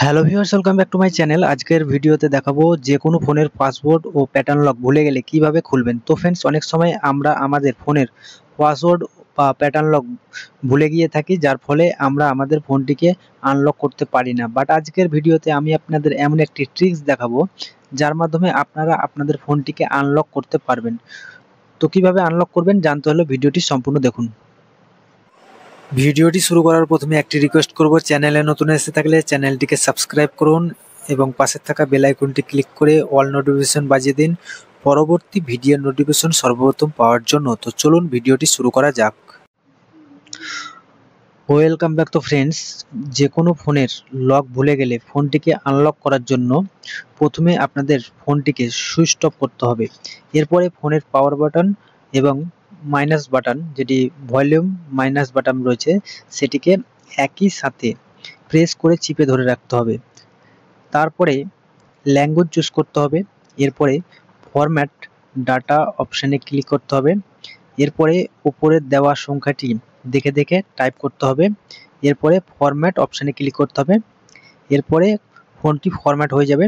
Hello viewers, welcome back to my channel. আজকের ভিডিওতে দেখাবো যে কোনো ফোনের পাসওয়ার্ড ও প্যাটার্ন লক ভুলে গেলে কিভাবে খুলবেন। তো ফ্রেন্ডস, অনেক সময় আমরা আমাদের ফোনের পাসওয়ার্ড বা প্যাটার্ন লক ভুলে গিয়ে থাকি, যার ফলে আমরা আমাদের ফোনটিকে আনলক করতে পারি না। বাট আজকের ভিডিওতে আমি আপনাদের এমন একটি ট্রিক্স দেখাবো যার মাধ্যমে আপনারা আপনাদের ফোনটিকে আনলক করতে পারবেন। তো কিভাবে আনলক করবেন জানতে হলে ভিডিওটি সম্পূর্ণ দেখুন। ভিডিওটি শুরু করার প্রথমে একটি রিকোয়েস্ট করব, চ্যানেলে নতুন এসে থাকলে চ্যানেলটিকে সাবস্ক্রাইব করুন এবং পাশে থাকা বেল আইকনটি ক্লিক করে অল নোটিফিকেশন বাজিয়ে দিন পরবর্তী ভিডিওর নোটিফিকেশন সর্বপ্রথম পাওয়ার জন্য। তো চলুন ভিডিওটি শুরু করা যাক। Welcome back. তো ফ্রেন্ডস, যে কোনো ফোনের লক ভুলে গেলে ফোনটিকে আনলক করার জন্য প্রথমে আপনাদের ফোনটিকে সুইচ অফ করতে হবে। এরপরে ফোনের পাওয়ার বাটন এবং মাইনাস বাটন, যেটি ভলিউম মাইনাস বাটন রয়েছে, সেটিকে একই সাথে প্রেস করে চিপে ধরে রাখতে হবে। তারপরে ল্যাঙ্গুয়েজ চুজ করতে হবে। এরপরে ফরম্যাট ডাটা অপশানে ক্লিক করতে হবে। এরপরে উপরের দেওয়া সংখ্যাটি দেখে দেখে টাইপ করতে হবে। এরপরে ফরম্যাট অপশানে ক্লিক করতে হবে। এরপরে ফোনটি ফরম্যাট হয়ে যাবে।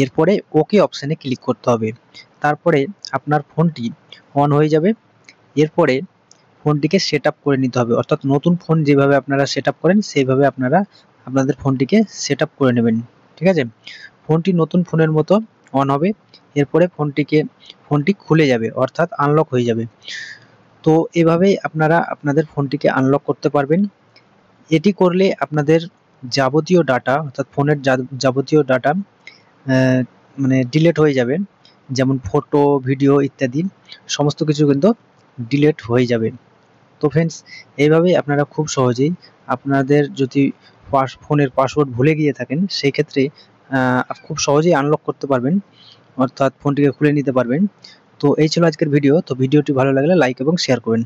এরপরে ওকে অপশানে ক্লিক করতে হবে। তারপরে আপনার ফোনটি অন হয়ে যাবে। এরপরে ফোনটিকে সেট আপ করে নিতে হবে, অর্থাৎ নতুন ফোন যেভাবে আপনারা সেট আপ করেন সেইভাবে আপনারা আপনাদের ফোনটিকে সেট আপ করে নেবেন। ঠিক আছে, ফোনটি নতুন ফোনের মতো অন হবে। এরপরে ফোনটি খুলে যাবে, অর্থাৎ আনলক হয়ে যাবে। তো এভাবেই আপনারা আপনাদের ফোনটিকে আনলক করতে পারবেন। এটি করলে আপনাদের যাবতীয় ডাটা, অর্থাৎ ফোনের যাবতীয় ডাটা মানে ডিলিট হয়ে যাবে, যেমন ফটো, ভিডিও ইত্যাদি সমস্ত কিছু কিন্তু ডিলিট হয়ে যাবে। তো ফ্রেন্ডস, এইভাবেই আপনারা খুব সহজেই আপনাদের যদি ফোনের পাসওয়ার্ড ভুলে গিয়ে থাকেন সেই ক্ষেত্রে খুব সহজেই আনলক করতে পারবেন, অর্থাৎ ফোনটিকে খুলে নিতে পারবেন। তো এই ছিল আজকের ভিডিও। তো ভিডিওটি ভালো লাগলে লাইক এবং শেয়ার করবেন।